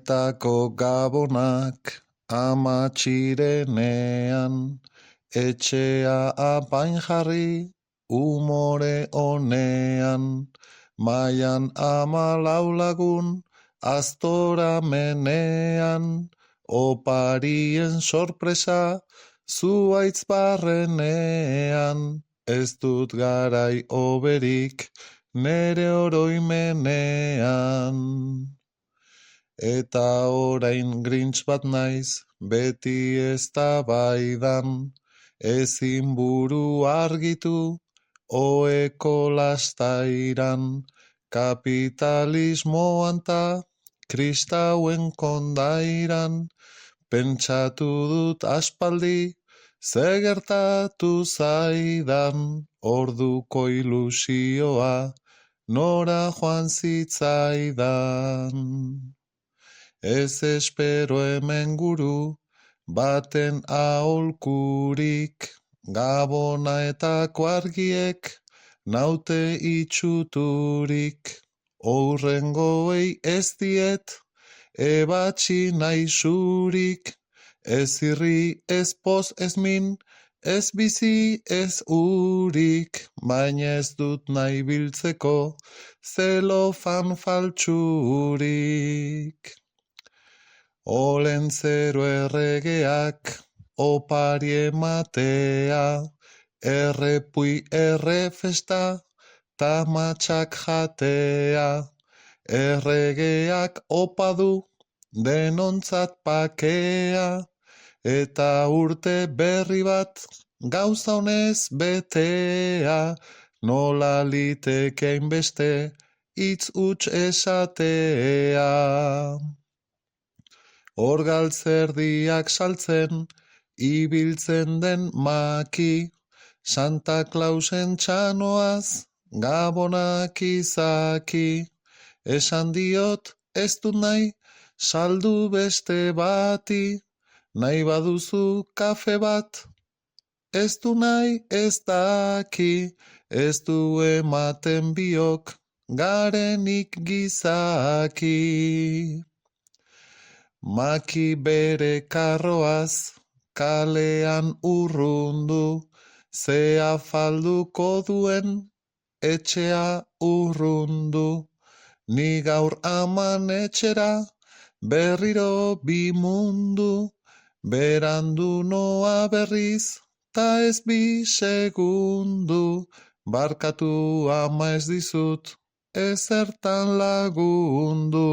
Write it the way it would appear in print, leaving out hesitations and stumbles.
Gabonetako gabonak amatxirenean, etxea apain jarri umore honean, maian 14 lagun aztora menean, oparien sorpresa zuaitz barrenean, ez dut garai oberik nere oroimenean. Eta orain Grinch bat naiz, beti eztabaidan, ezin buru argitu, oheko lastairan, kapitalismoan ta kristauen kondairan, pentsatu dut aspaldi, ze gertatu zaidan, orduko ilusioa, nora joan zitzaidan. Ez espero hemen guru, baten aholkurik, Gabonetako argiek, naute itxuturik, hurrengoei ez diet, ebatxi nahi zurik, ez irri, ez poz, ez min, ez bizi, ez urik, baina ez dut nahi biltzeko, zelofan faltsurik. Olentzero erregeak, opari ematea, errepui errefesta, tamatxak jatea, erregeak opadu, denontzat pakea, eta urte berri bat, gauza honez betea, nola litekein beste, hitz huts esatea. Hor galtzerdiak saltzen, ibiltzen den maki, Santa Clausen txanoaz, gabonak izaki. Esan diot, ez dut nahi, saldu beste bati, nahi baduzu kafe bat, ez du nahi ez daki, ez du ematen biok, garenik gizaki. Maki bere karroaz, kalean urrundu, ze afalduko duen, etxea urrundu. Ni gaur aman etxera, berriro bi mundu, berandu noa berriz, ta ez bi segundu, barkatu ama ez dizut, ezertan lagundu.